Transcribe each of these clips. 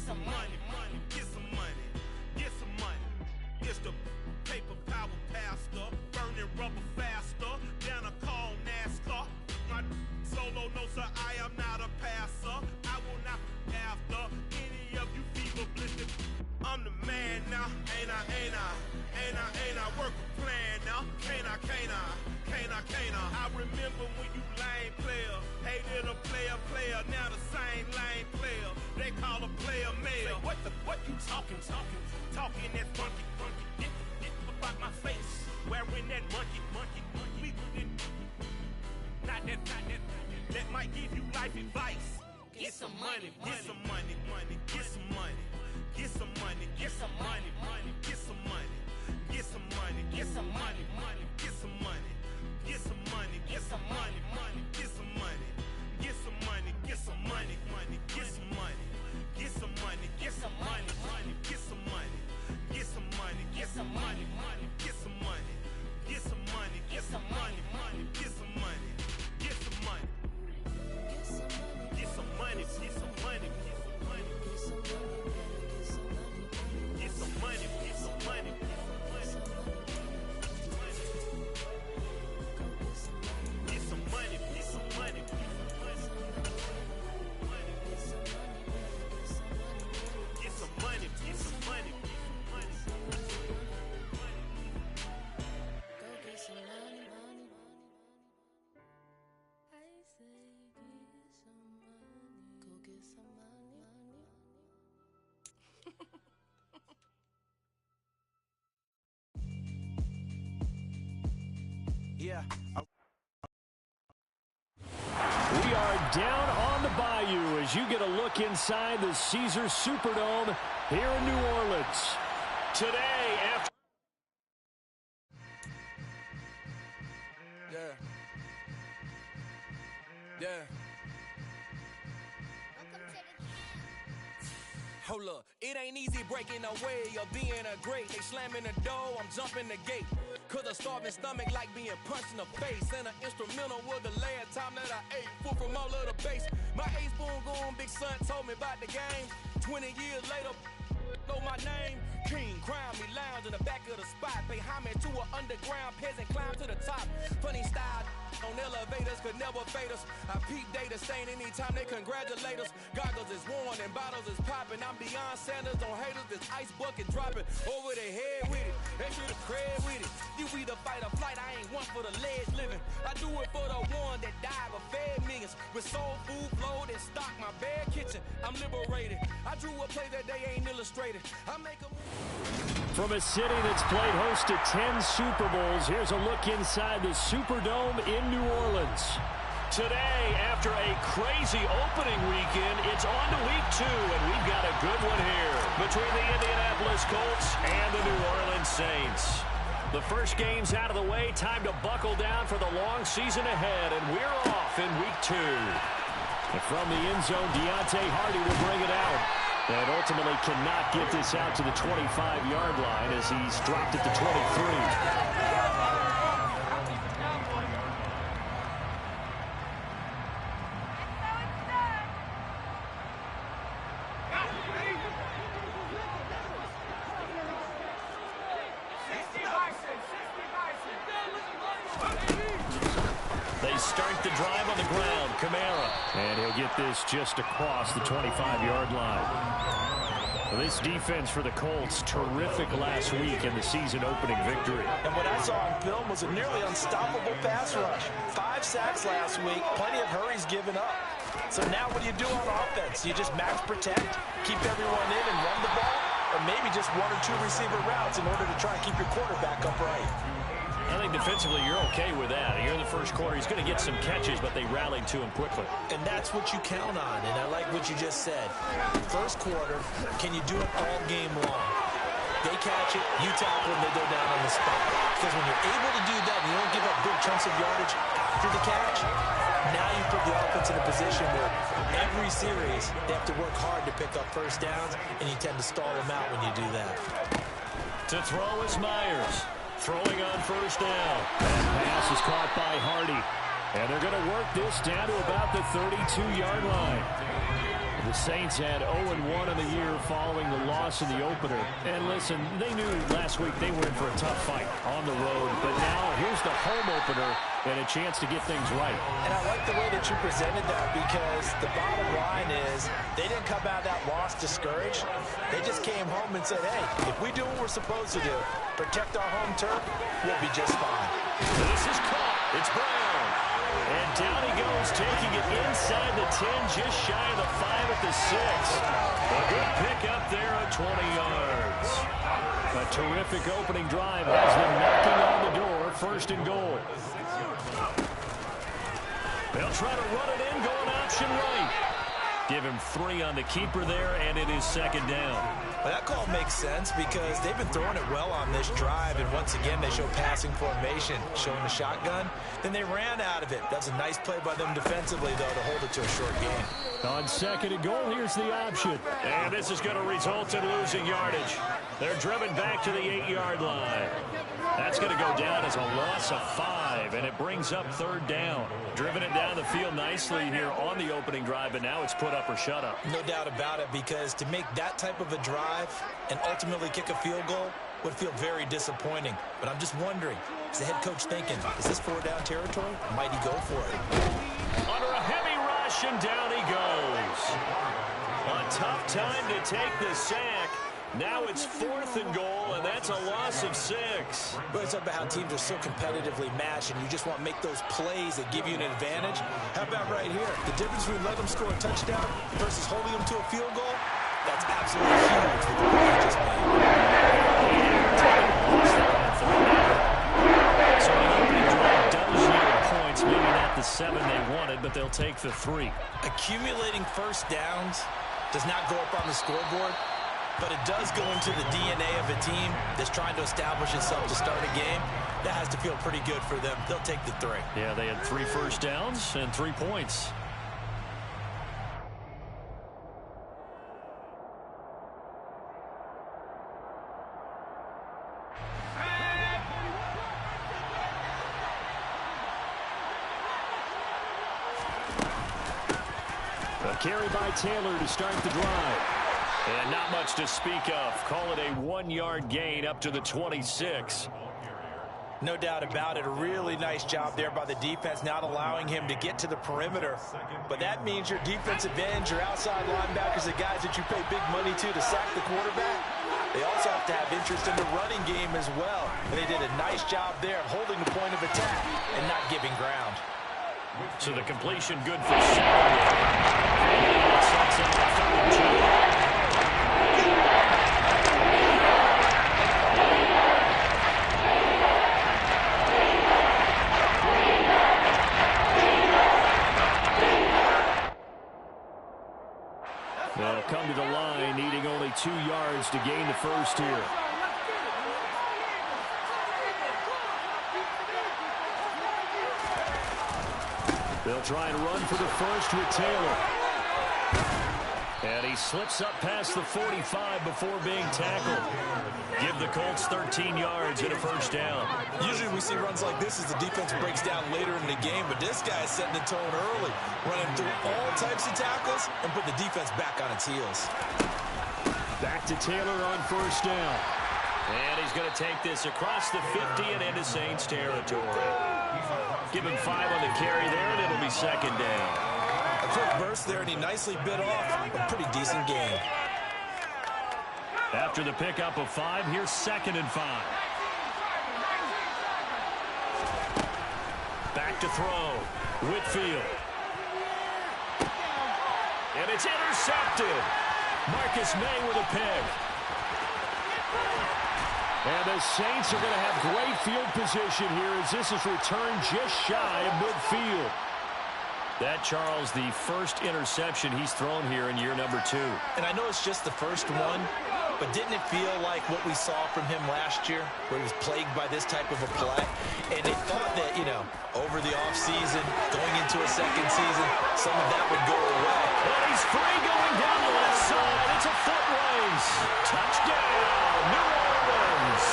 some money, money, get some money, get some money. It's the paper power pastor, burning rubber faster than a call NASCAR. My solo, no sir, I am not a passer. I will not after any of you fever blistered. I'm the man now, ain't I, ain't I, ain't I, ain't I, work a plan now, can't I, can't I, can't I, can't I. I remember when you lame player, hated a player, now the same lame player, they call a player mayor. What you talking that funky, get about my face, wearing that monkey, we not that, that might give you life advice. Get some money, get some money, money, get some money. Get some money, get some money, money, get some money, get some money, get some money, money, get some money, get some money, get some money, money, get some money, get some money, get some money, money, get some money, get some money, get some money, money, get some money, get some money, get some money, money, get some money, get some money, get some money, money, get some money, get some money, get some money, get some money, get some money. Get some money, get some money, get some money, get some money, get some money, get some money. Go get some money, money. I say get some money. Go get some money, money. Yeah. We are down on the bayou as you get a look inside the Caesars Superdome here in New Orleans. Today, after... Yeah. Hold up, it ain't easy breaking away or being a great. They slamming the door, I'm jumping the gate. Cause a starving stomach like being punched in the face. And an instrumental was the last time that I ate food from all of the base. My ace spoon goon, big son told me about the game. 20 years later, know my name. King, crown me, lounge in the back of the spot. Pay homage to an underground peasant, climb to the top. Funny style on elevators could never fade us. I peep data stain anytime they congratulate us. Goggles is worn and bottles is popping. I'm beyond Sanders on haters, this ice bucket dropping over their head with it. They should have cred with it. You either fight or flight, I ain't one for the ledge living. I do it for the one that died but fed millions. With soul food flowed and stock my bare kitchen. I'm liberated. I drew a play that they ain't illustrated. I make a From a city that's played host to 10 Super Bowls, here's a look inside the Superdome in New Orleans. Today, after a crazy opening weekend, it's on to week 2, and we've got a good one here between the Indianapolis Colts and the New Orleans Saints. The first game's out of the way, time to buckle down for the long season ahead, and we're off in week 2. And from the end zone, Deontay Hardy will bring it out. And ultimately cannot get this out to the 25-yard line as he's dropped it to 23. They start the drive on the ground. Kamara. And he'll get this just across the 25-yard line. This defense for the Colts, terrific last week in the season-opening victory. And what I saw on film was a nearly unstoppable pass rush. 5 sacks last week, plenty of hurries given up. So now what do you do on offense? You just max protect, keep everyone in and run the ball, or maybe just 1 or 2 receiver routes in order to try and keep your quarterback upright? I think defensively you're okay with that. Here in the first quarter, he's going to get some catches, but they rallied to him quickly. And that's what you count on, and I like what you just said. First quarter, can you do it all game long? They catch it, you tackle, and they go down on the spot. Because when you're able to do that and you don't give up big chunks of yardage after the catch, now you put the offense in a position where every series they have to work hard to pick up first downs, and you tend to stall them out when you do that. To throw is Myers. Throwing on first down. That pass is caught by Hardy. And they're going to work this down to about the 32-yard line. The Saints had 0-1 in the year following the loss in the opener. And listen, they knew last week they were in for a tough fight on the road. But now here's the home opener and a chance to get things right. And I like the way that you presented that, because the bottom line is they didn't come out of that loss discouraged. They just came home and said, hey, if we do what we're supposed to do, protect our home turf, we'll be just fine. This is caught. It's Brown. And down he goes, taking it inside the 10, just shy of the 5 at the 6. A good pick up there at 20 yards. A terrific opening drive has them knocking on the door, 1st and goal. They'll try to run it in, going option right. Give him 3 on the keeper there, and it is 2nd down. Well, that call makes sense because they've been throwing it well on this drive, and once again they show passing formation, showing the shotgun. Then they ran out of it. That's a nice play by them defensively, though, to hold it to a short game. On 2nd and goal, here's the option. And this is going to result in losing yardage. They're driven back to the 8-yard line. That's going to go down as a loss of 5, and it brings up 3rd down. Driven it down the field nicely here on the opening drive, but now it's put up or shut up. No doubt about it, because to make that type of a drive and ultimately kick a field goal would feel very disappointing. But I'm just wondering, is the head coach thinking, is this 4-down territory? Or might he go for it? Under a heavy rush, and down he goes. A tough time to take the sack. Now it's 4th and goal, and that's a loss of 6. But it's about how teams are so competitively matched, and you just want to make those plays that give you an advantage. How about right here? The difference between letting them score a touchdown versus holding them to a field goal, that's absolutely huge with the play you just made. So the opening drive does yield points, maybe not the 7 they wanted, but they'll take the 3. Accumulating 1st downs does not go up on the scoreboard, but it does go into the DNA of a team that's trying to establish itself to start a game. That has to feel pretty good for them. They'll take the 3. Yeah, they had 3 first downs and 3 points. A carry by Taylor to start the drive. And not much to speak of. Call it a 1-yard gain up to the 26. No doubt about it. A really nice job there by the defense, not allowing him to get to the perimeter. But that means your defensive ends, your outside linebackers, the guys that you pay big money to sack the quarterback, they also have to have interest in the running game as well. And they did a nice job there of holding the point of attack and not giving ground. So the completion good for 7. Sets up the 3rd and 2. They'll come to the line, needing only 2 yards to gain the 1st here. They'll try and run for the 1st with Taylor. And he slips up past the 45 before being tackled. Give the Colts 13 yards and a 1st down. Usually we see runs like this as the defense breaks down later in the game, but this guy is setting the tone early, running through all types of tackles and put the defense back on its heels. Back to Taylor on 1st down. And he's going to take this across the 50 and into Saints territory. Give him 5 on the carry there, and it'll be 2nd down. A quick burst there, and he nicely bit off a pretty decent game. After the pickup of 5, here's 2nd and 5. Back to throw. Whitfield. And it's intercepted. Marcus May with a pick. And the Saints are going to have great field position here as this is returned just shy of midfield. That, Charles, the 1st interception he's thrown here in year number 2. And I know it's just the 1st one, but didn't it feel like what we saw from him last year, where he was plagued by this type of a play? And they thought that, over the offseason, going into a 2nd season, some of that would go away. And he's free going down the left side. It's a foot race. Touchdown, New Orleans.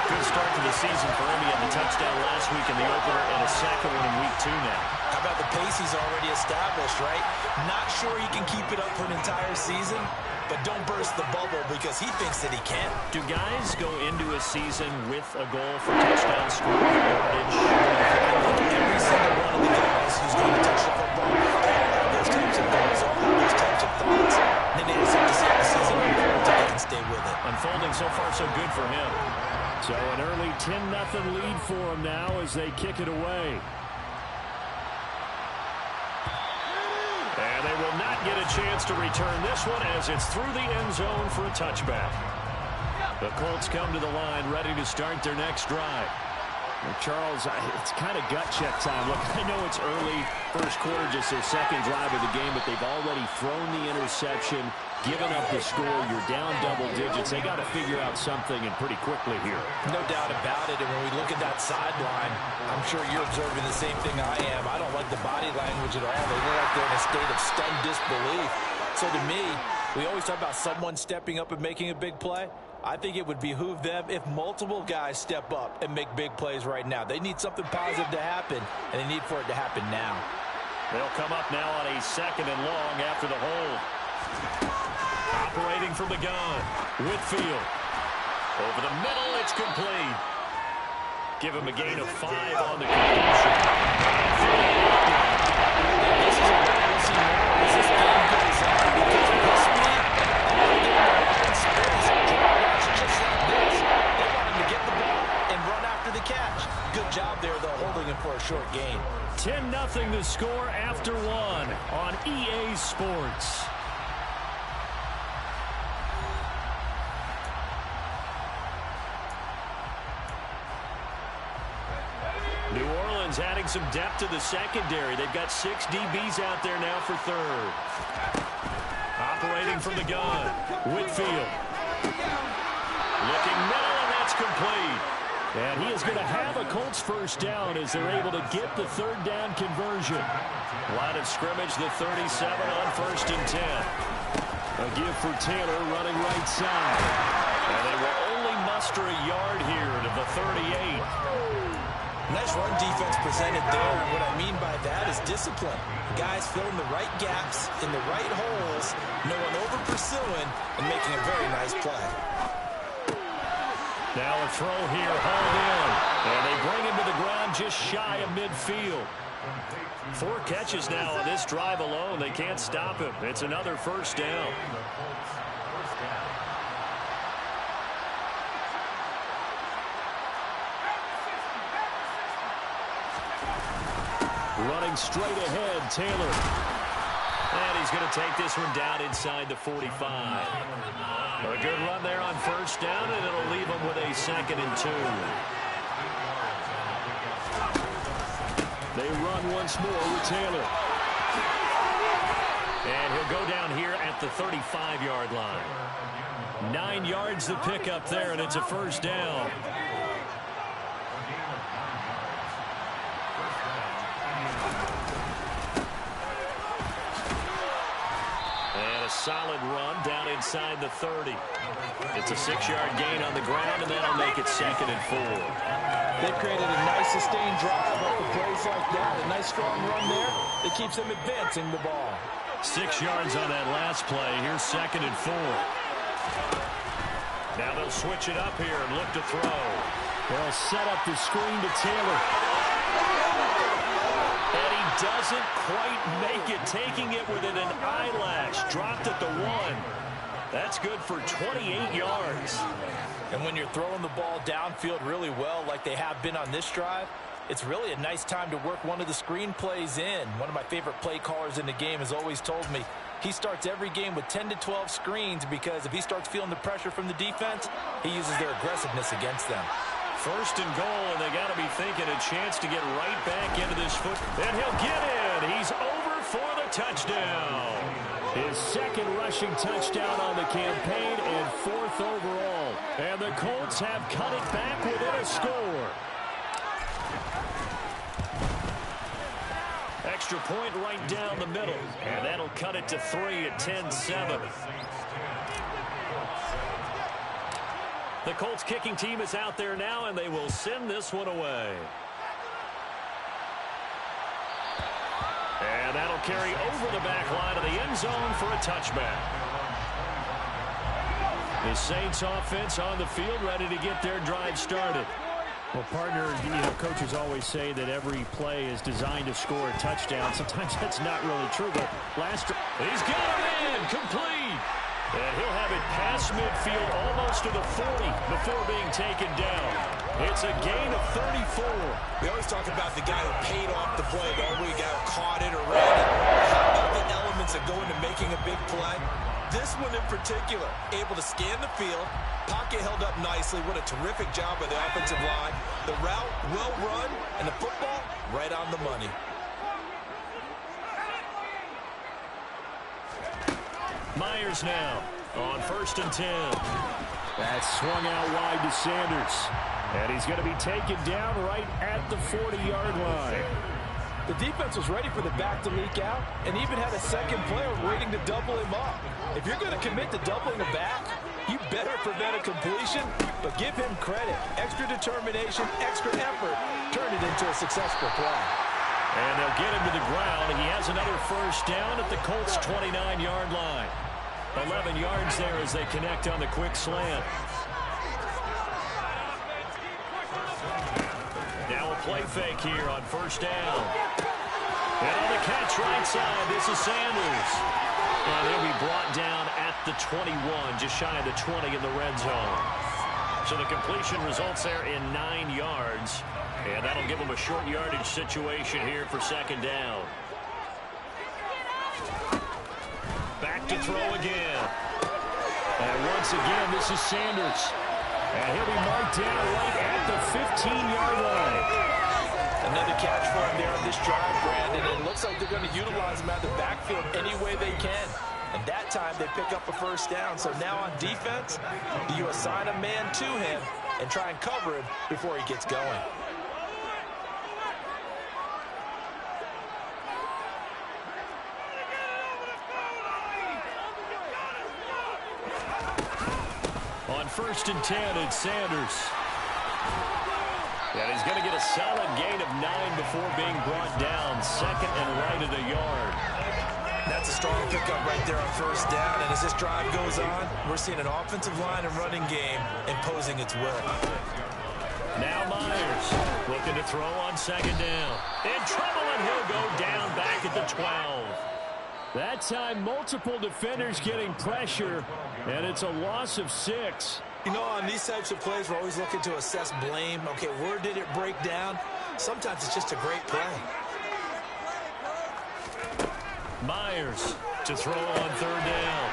Good start to the season for him. He had the touchdown last week in the opener and a 2nd one in week 2 now. How about the pace he's already established, right? Not sure he can keep it up for an entire season, but don't burst the bubble because he thinks that he can. Do guys go into a season with a goal for touchdown scoring yardage? Every single one of the guys who's going to touch the football all have those types of goals, all have those types of thoughts. And then they just have to see how the season unfolds and they can stay with it. Unfolding so far so good for him. So an early 10-0 lead for him now as they kick it away. And they will not get a chance to return this one as it's through the end zone for a touchback. The Colts come to the line ready to start their next drive. Well, Charles, it's kind of gut check time. Look, I know it's early, first quarter, just their second drive of the game, but they've already thrown the interception, given up the score. You're down double digits. They got to figure out something, and pretty quickly here. No doubt about it. And when we look at that sideline, I'm sure you're observing the same thing I am. I don't like the body language at all. They look like they're in a state of stunned disbelief. So to me, we always talk about someone stepping up and making a big play. I think it would behoove them if multiple guys step up and make big plays right now. They need something positive to happen, and they need for it to happen now. They'll come up now on a 2nd and long after the hold. Operating from the gun, Whitfield. Over the middle, it's complete. Give him a gain of 5 on the completion. This is a way we'll see more as this game goes on because of his speed. Just like this. They want him to get the ball and run after the catch. Good job there, though, holding him for a short gain. 10-0 the score after 1 on EA Sports. New Orleans adding some depth to the secondary. They've got 6 DBs out there now for third. Operating from the gun, Whitfield. Looking middle, and that's complete. And he is going to have a Colts first down as they're able to get the third down conversion. Line of scrimmage, the 37 on 1st and 10. A give for Taylor running right side. And they will only muster a yard here to the 38. Nice run defense presented there, and what I mean by that is discipline. Guys filling the right gaps in the right holes, no one over-pursuing, and making a very nice play. Now a throw here, hauled in, and they bring him to the ground just shy of midfield. 4 catches now on this drive alone. They can't stop him. It's another first down. Running straight ahead, Taylor. And he's going to take this one down inside the 45. A good run there on first down, and it'll leave him with a 2nd and 2. They run once more with Taylor. And he'll go down here at the 35-yard line. 9 yards to pick up there, and it's a first down. Solid run down inside the 30. It's a 6-yard gain on the ground, and that'll make it 2nd and 4. They've created a nice sustained drive off of plays like that. A nice strong run there that keeps them advancing the ball. 6 yards on that last play. Here's 2nd and 4. Now they'll switch it up here and look to throw. They'll set up the screen to Taylor. And he doesn't quite make it, taking it within an eyelash. Dropped at the 1. That's good for 28 yards. And when you're throwing the ball downfield really well like they have been on this drive, it's really a nice time to work one of the screen plays in. One of my favorite play callers in the game has always told me he starts every game with 10 to 12 screens because if he starts feeling the pressure from the defense, he uses their aggressiveness against them. 1st and goal, and they got to be thinking a chance to get right back into this foot. And he'll get in. He's over for the touchdown. His 2nd rushing touchdown on the campaign and 4th overall. And the Colts have cut it back within a score. Extra point right down the middle. And that'll cut it to 3 at 10-7. The Colts kicking team is out there now, and they will send this one away. And that'll carry over the back line of the end zone for a touchback. The Saints offense on the field, ready to get their drive started. Well, partner, coaches always say that every play is designed to score a touchdown. Sometimes that's not really true, but he's got it in, complete. And he'll have it past midfield almost to the 40 before being taken down. It's a gain of 34. We always talk about the guy who paid off the play, don't we? The guy who caught it or ran it. How about the elements that go into making a big play? This one in particular, able to scan the field, pocket held up nicely. What a terrific job by the offensive line. The route, well run, and the football, right on the money. Myers now on 1st and 10. That's swung out wide to Sanders. And he's going to be taken down right at the 40-yard line. The defense was ready for the back to leak out and even had a second player waiting to double him up. If you're going to commit to doubling the back, you better prevent a completion, but give him credit. Extra determination, extra effort, turn it into a successful play. And they'll get him to the ground. He has another first down at the Colts' 29-yard line. 11 yards there as they connect on the quick slant. Now a play fake here on 1st down. And on the catch right side, this is Sanders. And he'll be brought down at the 21, just shy of the 20 in the red zone. So the completion results there in 9 yards. And that'll give them a short yardage situation here for 2nd down. Back to throw again. And once again, this is Sanders. And he'll be marked down right at the 15-yard line. Another catch for him there on this drive, Brandon. And it looks like they're going to utilize him out of the backfield any way they can. And that time they pick up a first down. So now on defense, you assign a man to him and try and cover him before he gets going. On 1st and 10, it's Sanders. And he's going to get a solid gain of 9 before being brought down. 2nd and right at a yard. That's a strong pickup right there on 1st down. And as this drive goes on, we're seeing an offensive line and running game imposing its will. Now Myers looking to throw on 2nd down. In trouble, and he'll go down back at the 12. That time, multiple defenders getting pressure, and it's a loss of 6. You know, on these types of plays, we're always looking to assess blame. Okay, where did it break down? Sometimes it's just a great play. Myers to throw on 3rd down.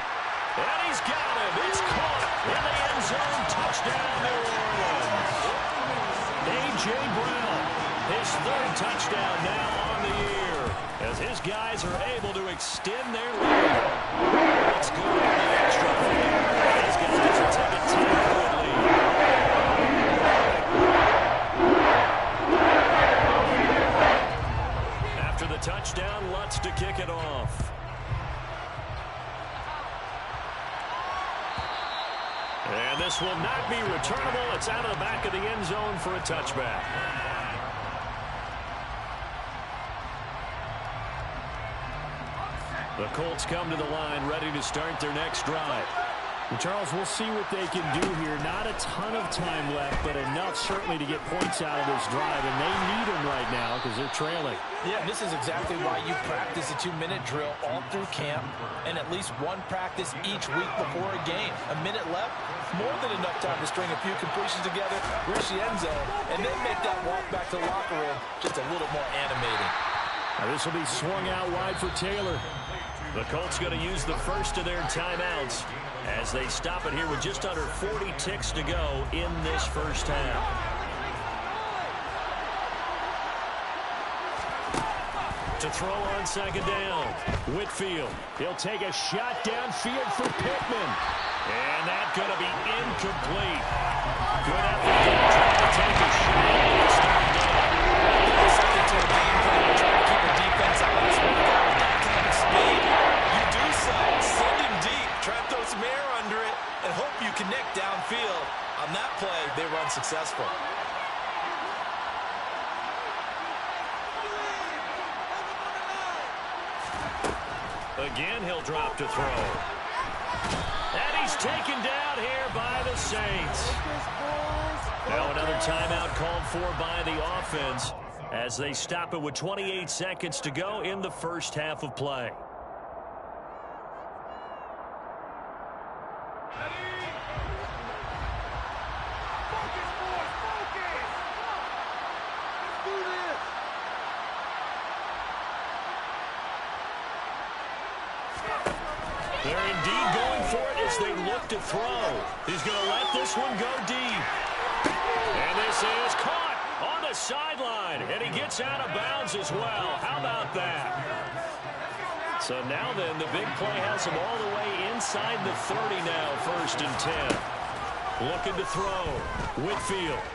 And he's got him. It's caught in the end zone. Touchdown, New Orleans. A.J. Brown, his 3rd touchdown now on the year, as his guys are able to extend their lead. Let's go to the extra point. These guys will take a 10-point lead. After the touchdown, Lutz to kick it off. And this will not be returnable. It's out of the back of the end zone for a touchback. The Colts come to the line, ready to start their next drive. And Charles, we'll see what they can do here. Not a ton of time left, but enough certainly to get points out of this drive. And they need them right now because they're trailing. Yeah, this is exactly why you practice a 2-minute drill all through camp and at least one practice each week before a game. A minute left, more than enough time to string a few completions together, reach the end zone, and then make that walk back to the locker room just a little more animating. Now this will be swung out wide for Taylor. The Colts going to use the first of their timeouts as they stop it here with just under 40 ticks to go in this first half. To throw on 2nd down, Whitfield. He'll take a shot downfield for Pittman. And that's going to be incomplete. Good effort there, trying to take a shot. It's not done. Second to a game plan, trying to keep the defense honest with that kind of speed. You do so, send him deep, try to throw some air under it, and hope you connect downfield. On that play, they run successful. Again, he'll drop to throw. And he's taken down here by the Saints. Now another timeout called for by the offense as they stop it with 28 seconds to go in the first half of play. They're indeed going for it as they look to throw. He's going to let this one go deep. And this is caught on the sideline. And he gets out of bounds as well. How about that? So now then, the big play has him all the way inside the 30 now, 1st and 10. Looking to throw. Whitfield.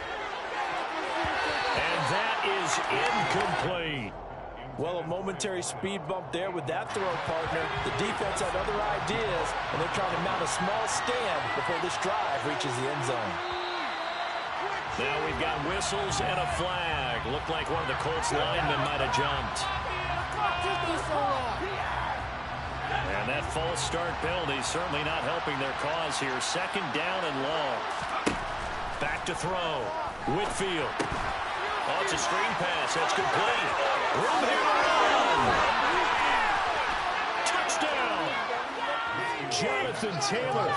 And that is incomplete. Well, a momentary speed bump there with that throw, partner. The defense had other ideas, and they're trying to mount a small stand before this drive reaches the end zone. Now we've got whistles and a flag. Looked like one of the Colts linemen might have jumped. And that false start penalty certainly not helping their cause here. 2nd down and long. Back to throw. Whitfield. Oh, it's a screen pass. That's complete. Room here to run. Touchdown. Jonathan Taylor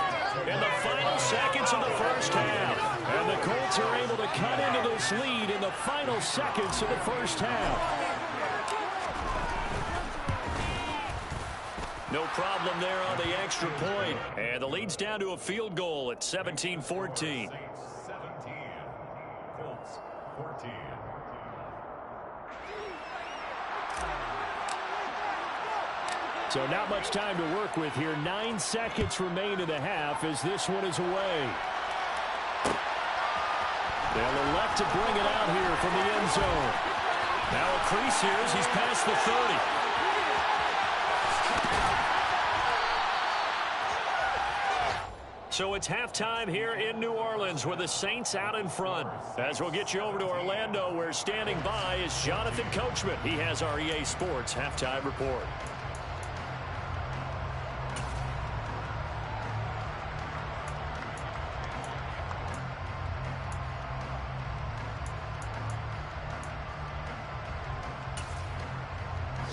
in the final seconds of the first half. And the Colts are able to cut into this lead in the final seconds of the first half. No problem there on the extra point. And the lead's down to a field goal at 17-14. 17. Colts 14. So not much time to work with here. 9 seconds remain in the half as this one is away. They'll elect to bring it out here from the end zone. Now a crease here as he's past the 30. So it's halftime here in New Orleans with the Saints out in front. As we'll get you over to Orlando, where standing by is Jonathan Coachman. He has our EA Sports halftime report.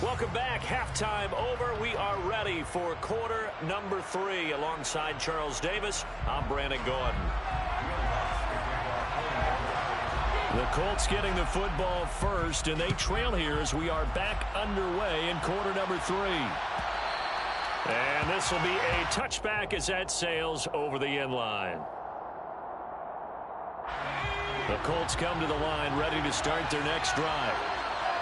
Welcome back. Halftime over. We are ready for quarter number 3. Alongside Charles Davis, I'm Brandon Gordon. The Colts getting the football first, and they trail here as we are back underway in quarter number 3. And this will be a touchback as that sails over the end line. The Colts come to the line ready to start their next drive.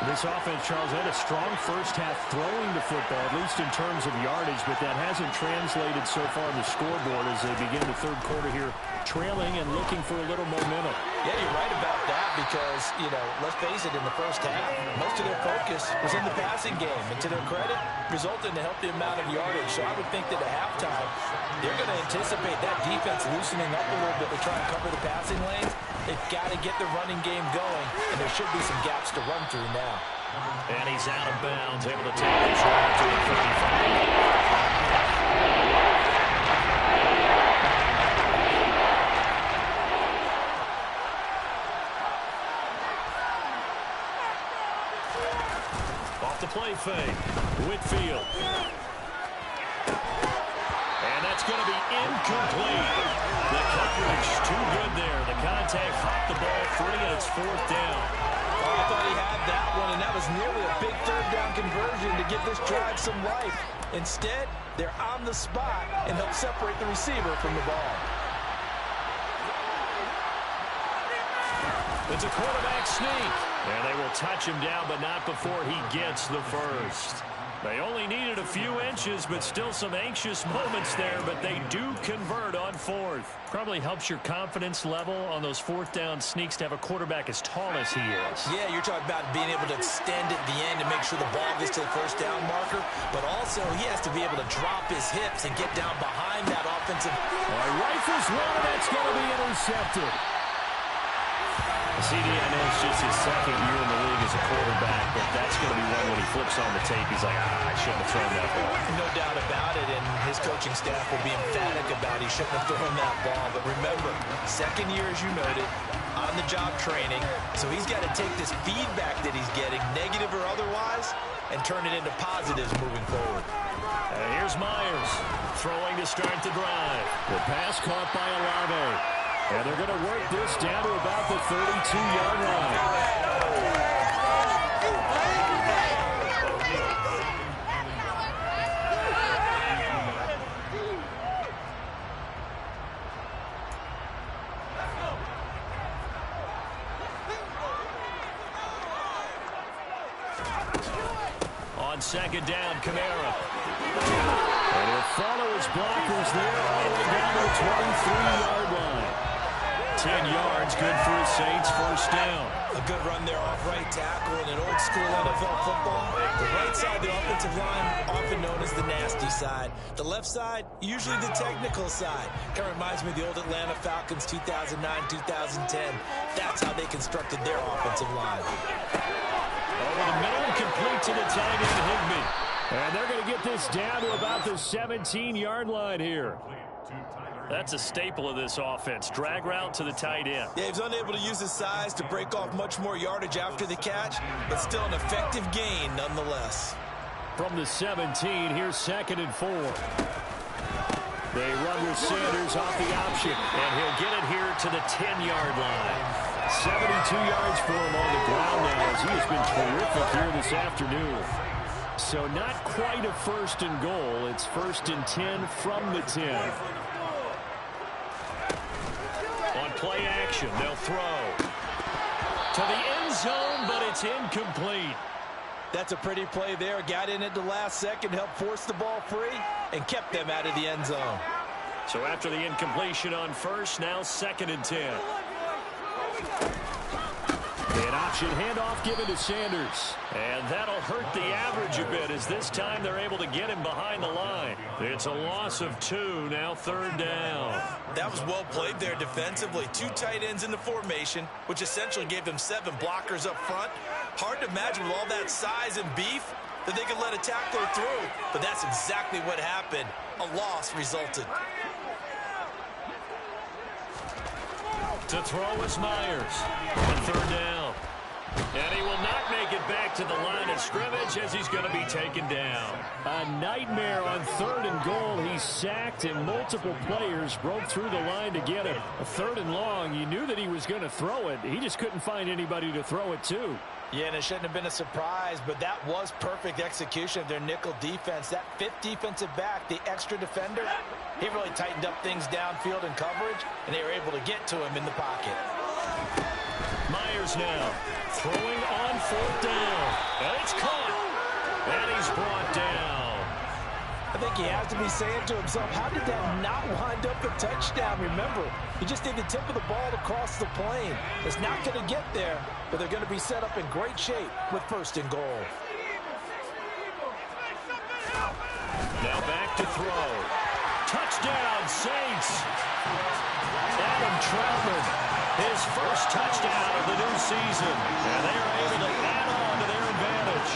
This offense, Charles, had a strong first half throwing the football, at least in terms of yardage, but that hasn't translated so far on the scoreboard as they begin the third quarter here, trailing and looking for a little momentum. Yeah, you're right about that because, let's face it, in the first half, most of their focus was in the passing game. And to their credit, resulted in a healthy amount of yardage. So I would think that at halftime, they're going to anticipate that defense loosening up a little bit to try and cover the passing lanes. They've got to get the running game going, and there should be some gaps to run through now. And he's out of bounds, able to take his right to the 35. Off the play fake. Whitfield. And that's going to be incomplete. The coverage too good there. The contact popped the ball free, and it's 4th down. Oh, I thought he had that one, and that was nearly a big 3rd down conversion to give this drive some life. Instead, they're on the spot and help separate the receiver from the ball. It's a quarterback sneak. And they will touch him down, but not before he gets the first. They only needed a few inches, but still some anxious moments there, but they do convert on 4th. Probably helps your confidence level on those 4th down sneaks to have a quarterback as tall as he is. Yeah, you're talking about being able to extend at the end to make sure the ball gets to the 1st down marker, but also he has to be able to drop his hips and get down behind that offensive. Rifles one, and that's going to be intercepted. CD, I know it's just his second year in the league as a quarterback, but that's going to be one when he flips on the tape. He's like, I shouldn't have thrown that ball. No doubt about it, and his coaching staff will be emphatic about he shouldn't have thrown that ball. But remember, second year, as you noted, on-the-job training, so he's got to take this feedback that he's getting, negative or otherwise, and turn it into positives moving forward. Here's Myers throwing to start the drive. The pass caught by Olave. And they're going to work this down to about the 32-yard line. On second down, Kamara. And he'll follow his blockers there all the way down to the 23-yard line. 10 yards, good for his Saints, first down. A good run there off right tackle in an old-school NFL football. The right side, the offensive line, often known as the nasty side. The left side, usually the technical side. Kind of reminds me of the old Atlanta Falcons 2009, 2010. That's how they constructed their offensive line. Over the middle and complete to the tight end, Higbee. And they're going to get this down to about the 17-yard line here. That's a staple of this offense. Drag route to the tight end. Yeah, he's unable to use his size to break off much more yardage after the catch, but still an effective gain nonetheless. From the 17, here's 2nd and 4. They run with Sanders off the option, and he'll get it here to the 10-yard line. 72 yards for him on the ground now, as he has been terrific here this afternoon. So not quite a 1st and goal. It's 1st and 10 from the 10. On play action, they'll throw to the end zone, but it's incomplete. That's a pretty play there. Got in at the last second, helped force the ball free, and kept them out of the end zone. So after the incompletion on first, now 2nd and 10. An option handoff given to Sanders. And that'll hurt the average a bit, as this time they're able to get him behind the line. It's a loss of 2, now 3rd down. That was well played there defensively. 2 tight ends in the formation, which essentially gave them 7 blockers up front. Hard to imagine with all that size and beef that they could let a tackler through. But that's exactly what happened. A loss resulted. To throw is Myers on 3rd down. And he will not make it back to the line of scrimmage, as he's going to be taken down. A nightmare on 3rd and goal. He's sacked, and multiple players broke through the line to get him. A 3rd and long, you knew that he was going to throw it. He just couldn't find anybody to throw it to. Yeah, and it shouldn't have been a surprise, but that was perfect execution of their nickel defense. That 5th defensive back, the extra defender, he really tightened up things downfield in coverage, and they were able to get to him in the pocket. Myers now throwing on 4th down. And it's caught. And he's brought down. I think he has to be saying to himself, how did that not wind up a touchdown? Remember, he just did the tip of the ball across the plane. It's not going to get there, but they're going to be set up in great shape with 1st and goal. Now back to throw. Touchdown, Saints. Adam Troutman, his first touchdown of the new season. And they are able to add on to their advantage.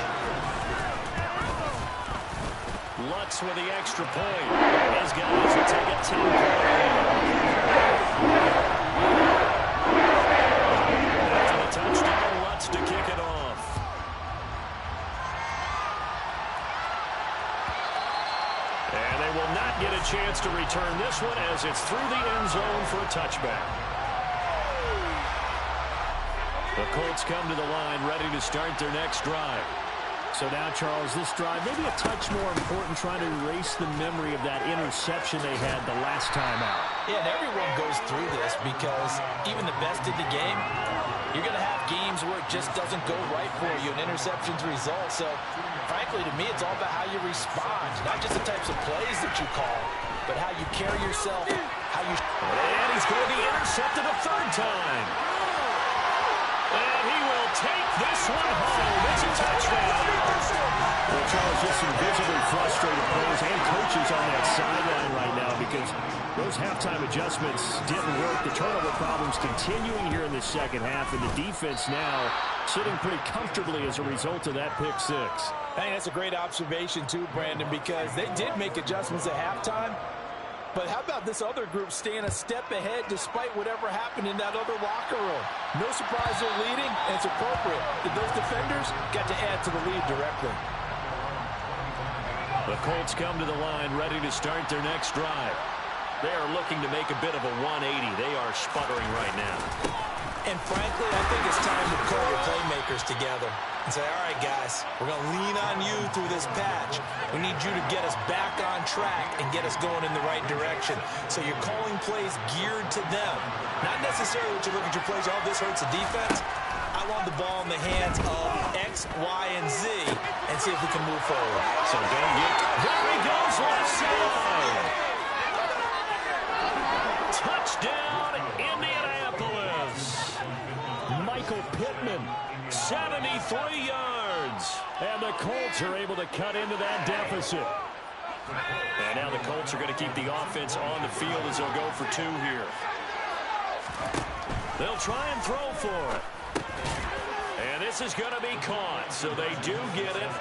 Lutz with the extra point. His guys will take a 10-point lead. After the touchdown, Lutz to kick it off. And they will not get a chance to return this one, as it's through the end zone for a touchback. The Colts come to the line, ready to start their next drive. So now, Charles, this drive, maybe a touch more important, trying to erase the memory of that interception they had the last time out. Yeah, and everyone goes through this, because even the best of the game, you're going to have games where it just doesn't go right for you, and interceptions result. So, frankly, to me, it's all about how you respond, not just the types of plays that you call, but how you carry yourself, how you... And he's going to be intercepted a 3rd time. And he will take this one home. It's a touchdown. Well, Charles, just some visibly frustrated players and coaches on that sideline right now, because Those halftime adjustments didn't work. The turnover problems continuing here in the second half, and the defense now sitting pretty comfortably as a result of that pick six. I think that's a great observation too, Brandon, because they did make adjustments at halftime. But how about this other group staying a step ahead despite whatever happened in that other locker room? No surprise they're leading, and it's appropriate that those defenders got to add to the lead directly. The Colts come to the line ready to start their next drive. They are looking to make a bit of a 180. They are sputtering right now. And frankly, I think it's time to call your playmakers together and say, all right, guys, we're going to lean on you through this patch. We need you to get us back on track and get us going in the right direction. So you're calling plays geared to them. Not necessarily what you look at your plays, oh, this hurts the defense. I want the ball in the hands of X, Y, and Z and see if we can move forward. So don't get... There he goes, left side. Touchdown, Indianapolis. Michael Pittman, 73 yards. And the Colts are able to cut into that deficit. And now the Colts are going to keep the offense on the field as they'll go for two here. They'll try and throw for it. And this is going to be caught, so they do get it.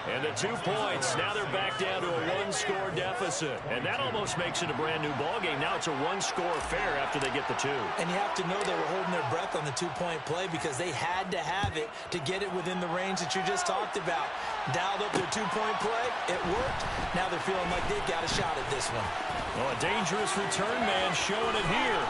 And the 2 points, now they're back down to a one-score deficit. And that almost makes it a brand-new ballgame. Now it's a one-score affair after they get the two. And you have to know they were holding their breath on the two-point play because they had to have it to get it within the range that you just talked about. Dialed up their two-point play. It worked. Now they're feeling like they've got a shot at this one. Well, a dangerous return man showing it here.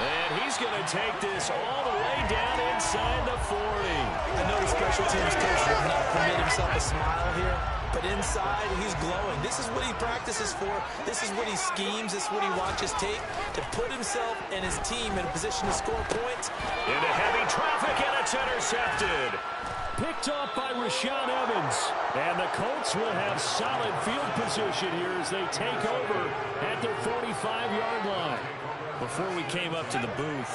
And he's going to take this all the way down inside the 40. I know the special teams coach will not permit himself a smile here, but inside he's glowing. This is what he practices for. This is what he schemes. This is what he watches tape to put himself and his team in a position to score points. Into heavy traffic, and it's intercepted. Picked off by Rashaan Evans. And the Colts will have solid field position here as they take over at their 45-yard line. Before we came up to the booth,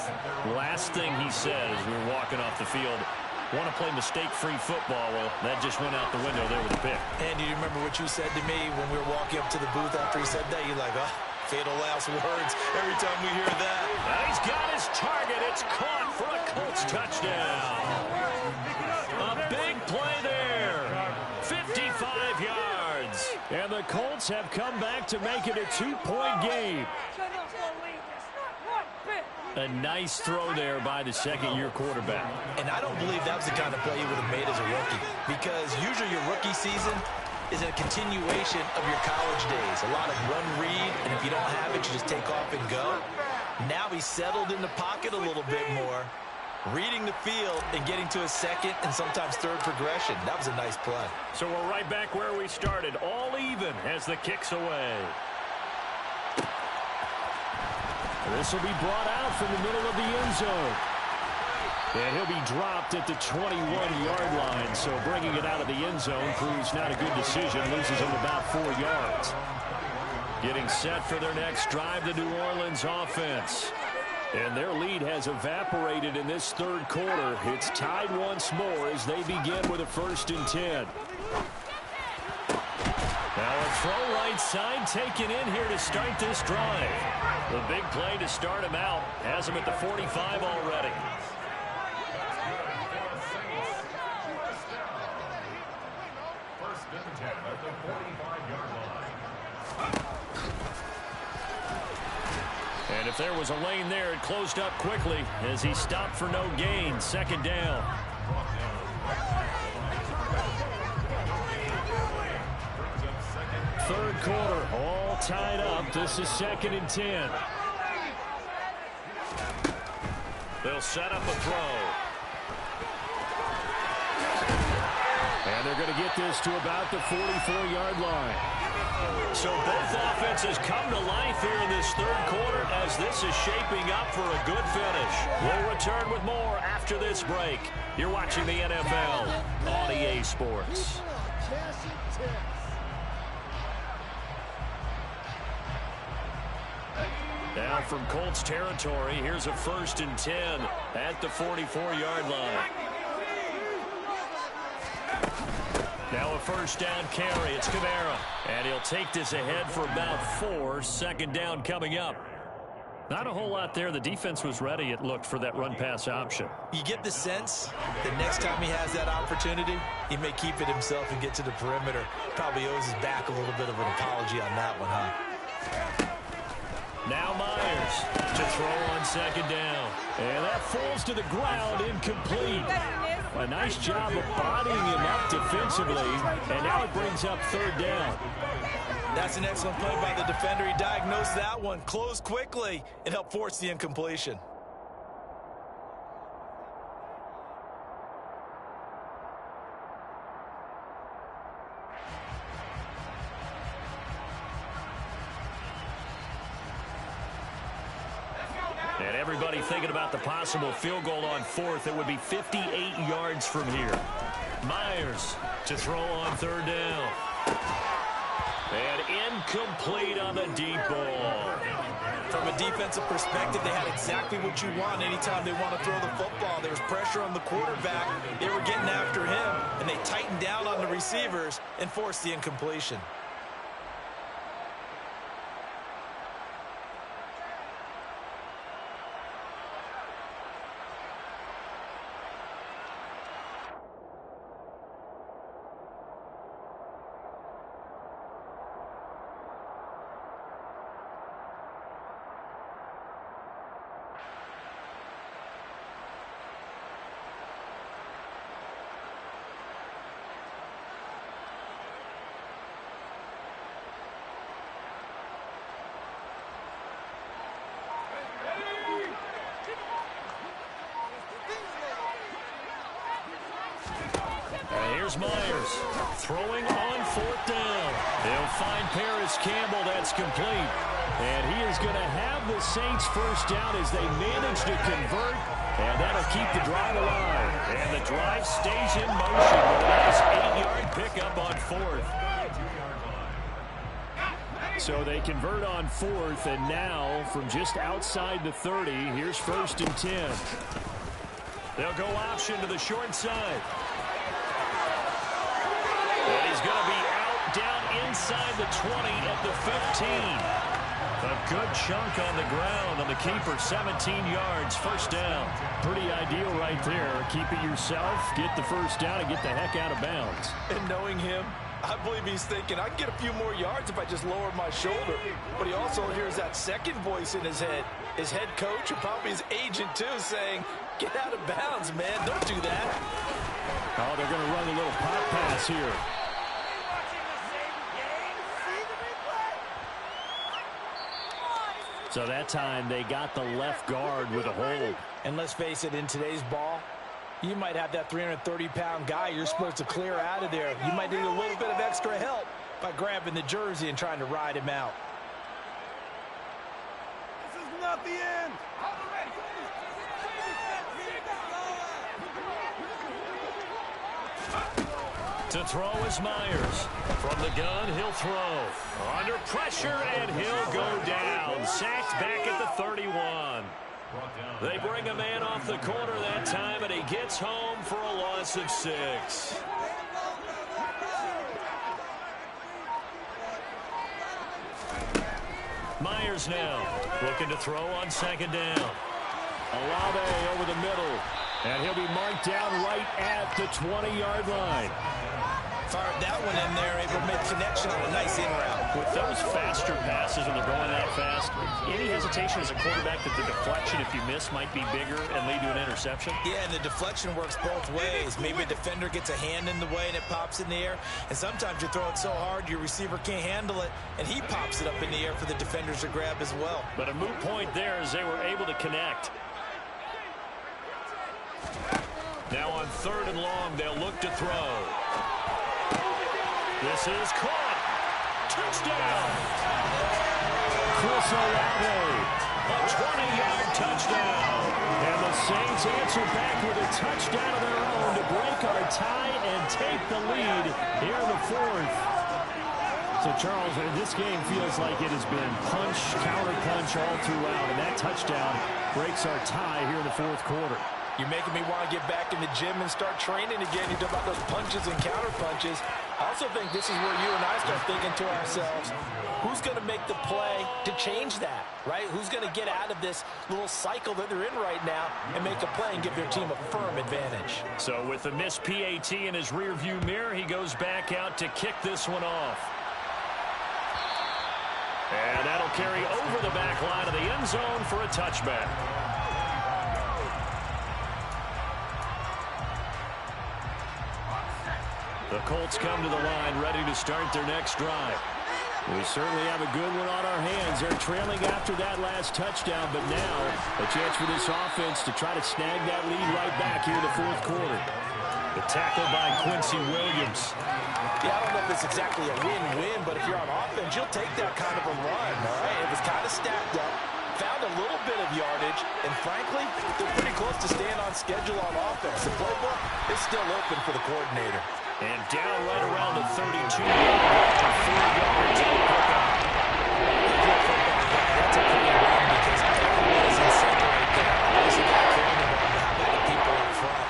last thing he said as we were walking off the field, want to play mistake-free football. Well, that just went out the window there with a pick. And do you remember what you said to me when we were walking up to the booth after he said that? You're like, oh, fatal last words every time we hear that. Now he's got his target. It's caught for a Colts touchdown. A big play there. 55 yards. And the Colts have come back to make it a two-point game. A nice throw there by the second-year quarterback. And I don't believe that was the kind of play he would have made as a rookie, because usually your rookie season is a continuation of your college days. A lot of one read, and if you don't have it, you just take off and go. Now he's settled in the pocket a little bit more, reading the field and getting to a second and sometimes third progression. That was a nice play. So we're right back where we started, all even as the kick's away. This will be brought out from the middle of the end zone. And he'll be dropped at the 21-yard line. So bringing it out of the end zone proves not a good decision. Loses him about 4 yards. Getting set for their next drive, the New Orleans offense. And their lead has evaporated in this third quarter. It's tied once more as they begin with a 1st and 10. Now a throw right side taken in here to start this drive. The big play to start him out has him at the 45 already. And if there was a lane there, it closed up quickly as he stopped for no gain. 2nd down. Third quarter, all tied up. This is 2nd and 10. They'll set up a throw. And they're going to get this to about the 44-yard line. So both offenses come to life here in this third quarter as this is shaping up for a good finish. We'll return with more after this break. You're watching the NFL on EA Sports. Now from Colts territory, here's a 1st and 10 at the 44-yard line. Now a first down carry. It's Kamara. And he'll take this ahead for about 4. Second down coming up. Not a whole lot there. The defense was ready, it looked, for that run-pass option. You get the sense that next time he has that opportunity, he may keep it himself and get to the perimeter. Probably owes his back a little bit of an apology on that one, huh? Now Myers to throw on second down. And that falls to the ground, incomplete. A nice job of bodying him up defensively. And now it brings up third down. That's an excellent play by the defender. He diagnosed that one, closed quickly, and helped force the incompletion. And everybody thinking about the possible field goal on fourth. It would be 58 yards from here. Myers to throw on third down. And incomplete on the deep ball. From a defensive perspective, they had exactly what you want anytime they want to throw the football. There was pressure on the quarterback. They were getting after him, and they tightened down on the receivers and forced the incompletion. Here's Myers throwing on fourth down. They'll find Paris Campbell. That's complete. And he is going to have the Saints first down as they manage to convert. And that'll keep the drive alive. And the drive stays in motion with a nice 8-yard pickup on fourth. So they convert on fourth, and now from just outside the 30, here's first and 10. They'll go option to the short side. And he's going to be out down inside the 20 at the 15. A good chunk on the ground on the keeper, 17 yards, first down. Pretty ideal right there. Keep it yourself, get the first down, and get the heck out of bounds. And knowing him, I believe he's thinking, I can get a few more yards if I just lower my shoulder. But he also hears that second voice in his head, his head coach and probably his agent too, saying, get out of bounds, man, don't do that. Oh, they're going to run a little pop pass here. So that time they got the left guard with a hold. And let's face it, in today's ball, you might have that 330-pound guy you're supposed to clear out of there. You might need a little bit of extra help by grabbing the jersey and trying to ride him out. This is not the end. To throw is Myers. From the gun, he'll throw. Under pressure, and he'll go down. Sacked back at the 31. They bring a man off the corner that time, and he gets home for a loss of 6. Myers now looking to throw on second down. Olave over the middle, and he'll be marked down right at the 20-yard line. Fired that one in there, able to make connection on a nice in route. With those faster passes when they're going that fast, any hesitation as a quarterback that the deflection, if you miss, might be bigger and lead to an interception? Yeah, and the deflection works both ways. Maybe a defender gets a hand in the way and it pops in the air, and sometimes you throw it so hard your receiver can't handle it, and he pops it up in the air for the defenders to grab as well. But a moot point there as they were able to connect. Now on third and long, they'll look to throw. This is caught. Touchdown. Chris Olave. A 20-yard touchdown. And the Saints answer back with a touchdown of their own to break our tie and take the lead here in the fourth. So, Charles, this game feels like it has been punch, counter-punch all throughout. And that touchdown breaks our tie here in the fourth quarter. You're making me want to get back in the gym and start training again. You talk about those punches and counter punches. I also think this is where you and I start thinking to ourselves, who's going to make the play to change that, right? Who's going to get out of this little cycle that they're in right now and make a play and give their team a firm advantage? So with the missed PAT in his rearview mirror, he goes back out to kick this one off. And that'll carry over the back line of the end zone for a touchback. The Colts come to the line, ready to start their next drive. We certainly have a good one on our hands. They're trailing after that last touchdown, but now a chance for this offense to try to snag that lead right back here in the fourth quarter. The tackle by Quincy Williams. Yeah, I don't know if it's exactly a win-win, but if you're on offense, you'll take that kind of a run, all right? It was kind of stacked up, found a little bit of yardage, and frankly, they're pretty close to staying on schedule on offense. The playbook is still open for the coordinator. And down right around the 32 after 4 yards on the pickup. That's a pretty run because everyone is in sync right there. Obviously, got carrying the ball. How about the people up front?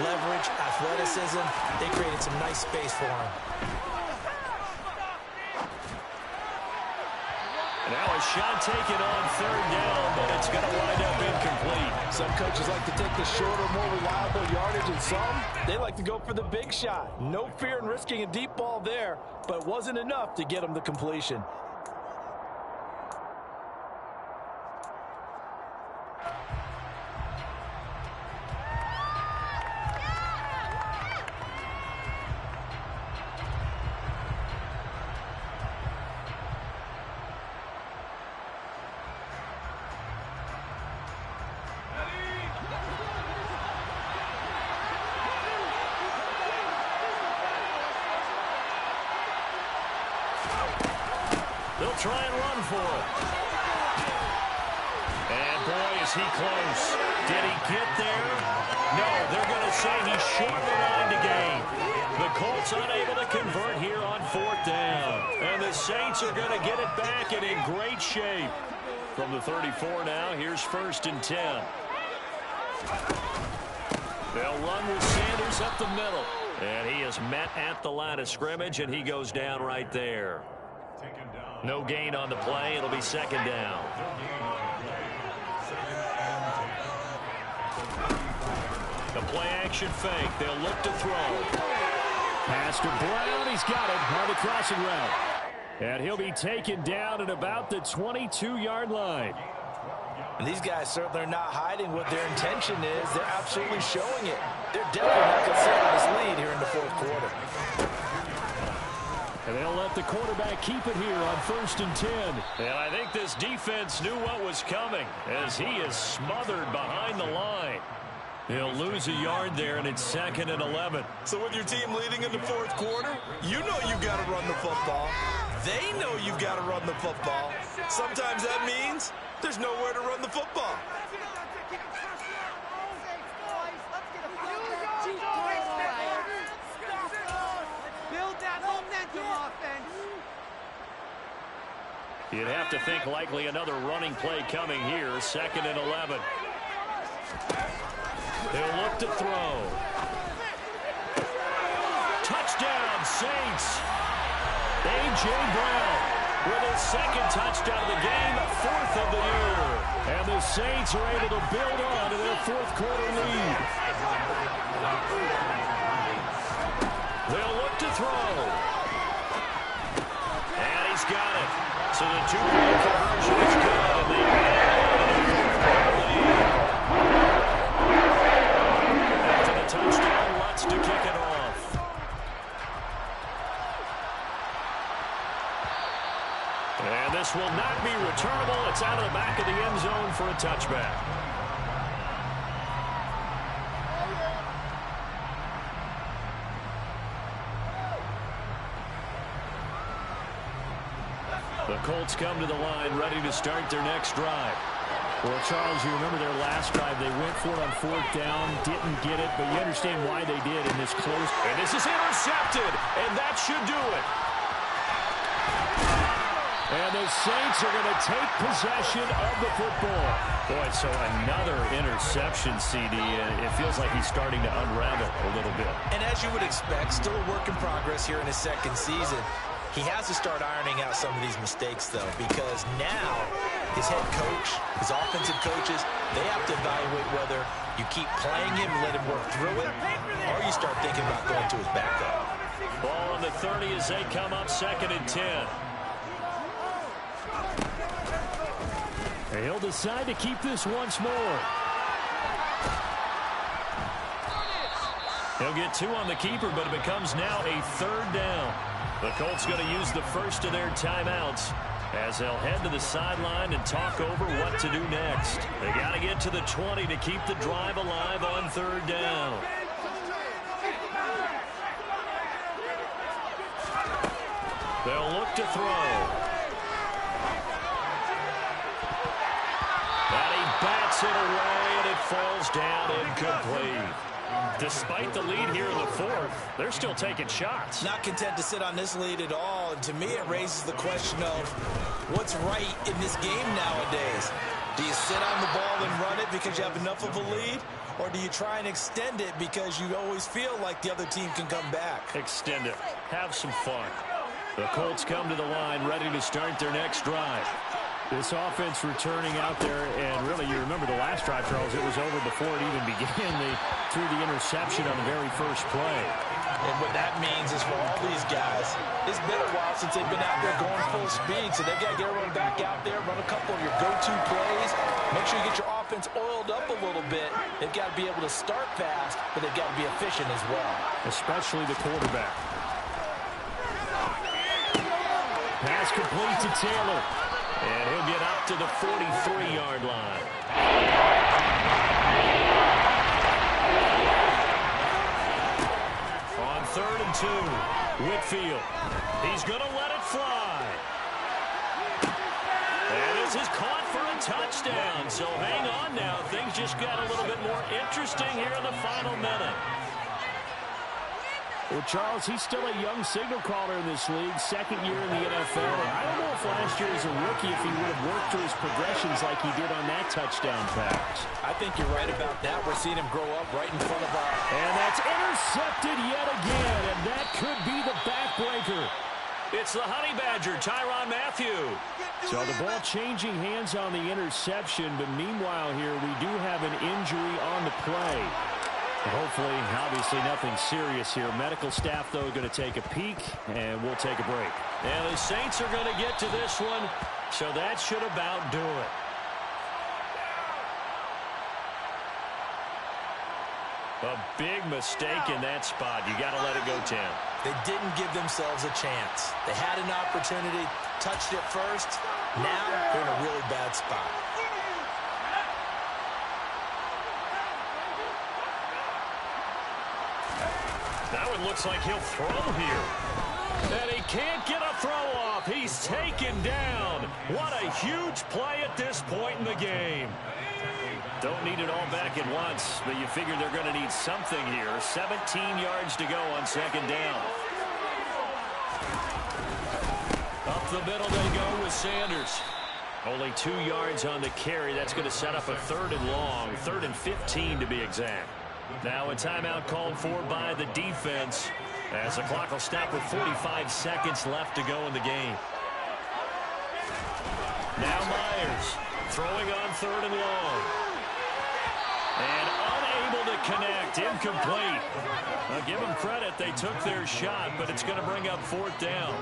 Leverage, athleticism, they created some nice space for him. Now a shot taken on third down, but it's going to wind up incomplete. Some coaches like to take the shorter, more reliable yardage, and some, they like to go for the big shot. No fear in risking a deep ball there, but it wasn't enough to get them the completion. They'll try and run for it. And boy, is he close. Did he get there? No, they're going to say he's short the line to gain. The Colts unable to convert here on fourth down. And the Saints are going to get it back and in great shape. From the 34 now, here's 1st and 10. They'll run with Sanders up the middle. And he is met at the line of scrimmage, and he goes down right there. No gain on the play. It'll be 2nd down. The play action fake. They'll look to throw. Pass to Brown. He's got it on the crossing route. And he'll be taken down at about the 22-yard line. And these guys certainly are not hiding what their intention is. They're absolutely showing it. They're definitely not considering this lead here in the fourth quarter. And they'll let the quarterback keep it here on 1st and 10. And I think this defense knew what was coming as he is smothered behind the line. He'll lose a yard there, and it's 2nd and 11. So with your team leading in the fourth quarter, you know you've got to run the football. They know you've got to run the football. Sometimes that means there's nowhere to run the football. You'd have to think likely another running play coming here. 2nd and 11. They'll look to throw. Touchdown, Saints. A.J. Brown with his 2nd touchdown of the game, 4th of the year. And the Saints are able to build on to their fourth quarter lead. They'll look to throw. And he's got it. So the two-point conversion is good, and they after the touchdown, Lutz to kick it off. And this will not be returnable. It's out of the back of the end zone for a touchback. The Colts come to the line, ready to start their next drive. Well, Charles, you remember their last drive. They went for it on 4th down, didn't get it, but you understand why they did in this close. And this is intercepted, and that should do it. And the Saints are going to take possession of the football. Boy, so another interception, CD. It feels like he's starting to unravel a little bit. And as you would expect, still a work in progress here in his second season. He has to start ironing out some of these mistakes, though, because now his head coach, his offensive coaches, they have to evaluate whether you keep playing him and let him work through it, or you start thinking about going to his backup. Ball on the 30 as they come up 2nd and 10. And he'll decide to keep this once more. He'll get 2 on the keeper, but it becomes now a 3rd down. The Colts going to use the first of their timeouts as they'll head to the sideline and talk over what to do next. They got to get to the 20 to keep the drive alive on 3rd down. They'll look to throw. And he bats it away, and it falls down incomplete. Despite the lead here in the 4th, they're still taking shots. Not content to sit on this lead at all. And to me, it raises the question of what's right in this game nowadays. Do you sit on the ball and run it because you have enough of a lead? Or do you try and extend it because you always feel like the other team can come back? Extend it. Have some fun. The Colts come to the line ready to start their next drive. This offense returning out there, and really, you remember the last drive, Charles, it was over before it even began. They threw the interception on the very first play. And what that means is for all these guys, it's been a while since they've been out there going full speed, so they've got to get everyone back out there, run a couple of your go-to plays, make sure you get your offense oiled up a little bit. They've got to be able to start fast, but they've got to be efficient as well. Especially the quarterback. Pass complete to Taylor. And he'll get up to the 43-yard line. On 3rd and 2, Whitfield. He's going to let it fly. And this is caught for a touchdown. So hang on now. Things just got a little bit more interesting here in the final minute. Well, Charles, he's still a young signal caller in this league, 2nd year in the NFL. I don't know if last year as a rookie, if he would have worked through his progressions like he did on that touchdown pass. I think you're right about that. We're seeing him grow up right in front of our... And that's intercepted yet again, and that could be the backbreaker. It's the Honey Badger, Tyrann Mathieu. So the ball changing hands on the interception, but meanwhile here we do have an injury on the play. Hopefully, obviously, nothing serious here. Medical staff, though, going to take a peek, and we'll take a break. And the Saints are going to get to this one, so that should about do it. A big mistake in that spot. You got to let it go, Tim. They didn't give themselves a chance. They had an opportunity, touched it first. Now they're in a really bad spot. That one looks like he'll throw here. And he can't get a throw off. He's taken down. What a huge play at this point in the game. Don't need it all back at once, but you figure they're going to need something here. 17 yards to go on 2nd down. Up the middle they go with Sanders. Only 2 yards on the carry. That's going to set up a 3rd and long, 3rd and 15 to be exact. Now a timeout called for by the defense as the clock will stop with 45 seconds left to go in the game. Now Myers throwing on 3rd and long. And unable to connect, incomplete. I'll give them credit, they took their shot, but it's going to bring up 4th down.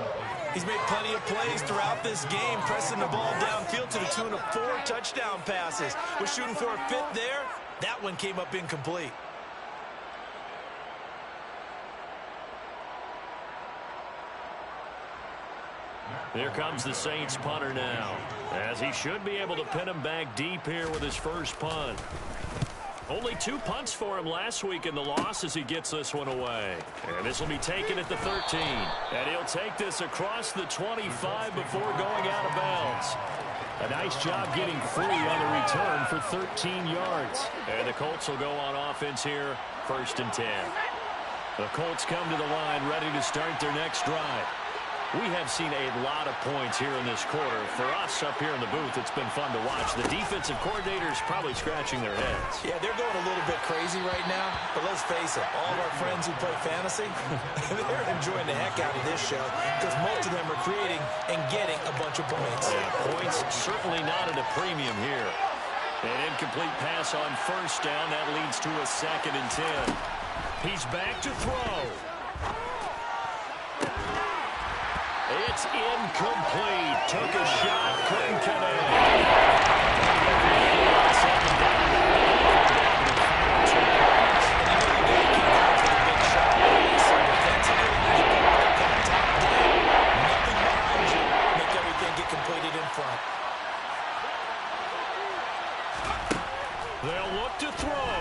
He's made plenty of plays throughout this game, pressing the ball downfield to the tune of 4 touchdown passes. Was shooting for a 5th there. That one came up incomplete. Here comes the Saints punter now, as he should be able to pin him back deep here with his first punt. Only 2 punts for him last week in the loss as he gets this one away. And this will be taken at the 13. And he'll take this across the 25 before going out of bounds. A nice job getting free on the return for 13 yards. And the Colts will go on offense here, 1st and 10. The Colts come to the line ready to start their next drive. We have seen a lot of points here in this quarter. For us up here in the booth, it's been fun to watch. The defensive coordinators probably scratching their heads. Yeah, they're going a little bit crazy right now, but let's face it, all of our friends who play fantasy, they're enjoying the heck out of this show because most of them are creating and getting a bunch of points. Yeah, points certainly not at a premium here. An incomplete pass on first down. That leads to a 2nd and 10. He's back to throw. It's incomplete. Took a shot, couldn't connect. Second down. Nothing behind you. Make everything get completed in front. They'll look to throw.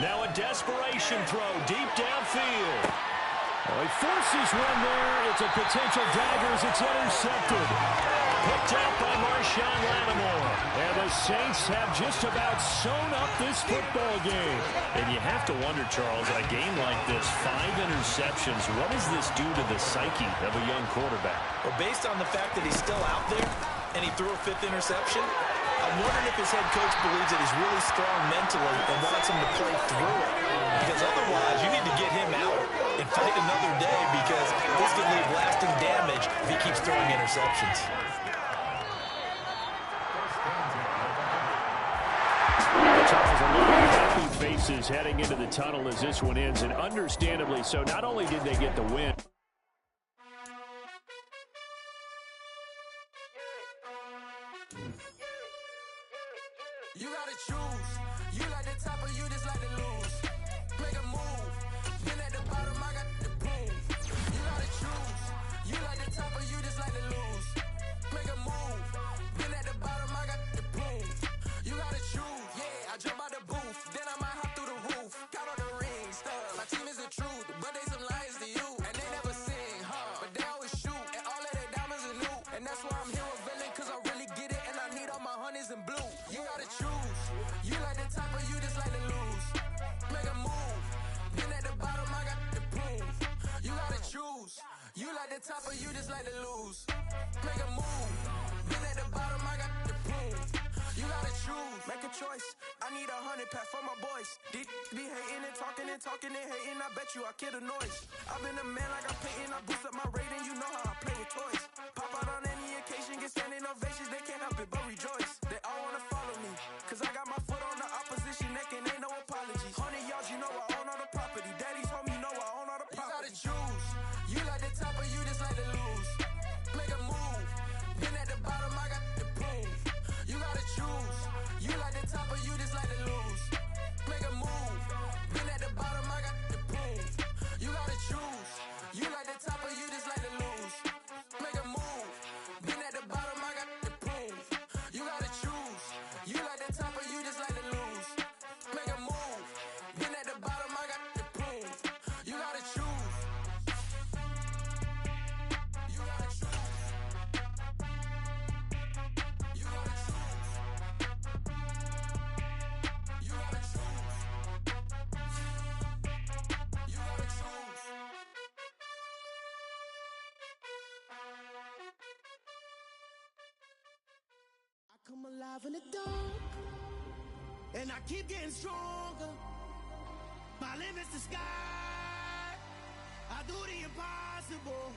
Now a desperation throw deep downfield. Well, he forces one there. It's a potential dagger as it's intercepted. Picked out by Marshawn Lattimore. And the Saints have just about sewn up this football game. And you have to wonder, Charles, in a game like this, 5 interceptions, what does this do to the psyche of a young quarterback? Well, based on the fact that he's still out there and he threw a 5th interception, I'm wondering if his head coach believes that he's really strong mentally and wants him to play through it. Because otherwise, you need to get him out and fight another day because this could leave lasting damage if he keeps throwing interceptions. Charles, a lot of happy faces heading into the tunnel as this one ends, and understandably so. Not only did they get the win, you gotta choose. You like the top or you just like to lose. Make a move. Been at the bottom, I got the boom. You gotta choose. You like the top or you just like to lose. Make a move. Been at the bottom, I got the boom. You gotta choose. Yeah, I jump out the booth. Then I might hop through the roof. Count on the rings, stuff. My team is the truth, but they some liars to you. And they never sing, huh? But they always shoot. And all of their diamonds are new. And that's why I'm here with Villain, cause I really get it. And I need all my honeys in blue. You gotta choose. You like the top or you just like to lose. Make a move. Been at the bottom, I got the boom. You gotta choose. You like the top or you just like to lose. Make a move. Been at the bottom, I got the boom. You gotta choose. Make a choice. I need 100 pack for my boys. These be hating and talking and hating. I bet you I kill the noise. I've been a man like I'm Peyton. I boost up my rating. You know how I play with toys. Pop out on any occasion, get standing ovations. They can't help it but rejoice. They all wanna follow me, cause I got my foot on the opposition neck and ain't no apologies. 100 yards, you know I own all the property. Daddy's home, you know I own all the property. You gotta choose. You like the top or you just like to lose. Make a move. Been at the bottom, I got the boom. You gotta choose. You like the top or you just like to lose. Make a move. Been at the bottom, I got the boom. You gotta choose. You like the top or you just like to lose. Make a move. Been at the bottom, I got the boom. You gotta choose. You like the top or you just like to lose. Make a move. Been at the bottom, I got the boom. You gotta choose. You gotta choose. You gotta choose. You gotta choose. You gotta choose. I come alive in the dark, and I keep getting stronger. My limit's the sky. I do the impossible.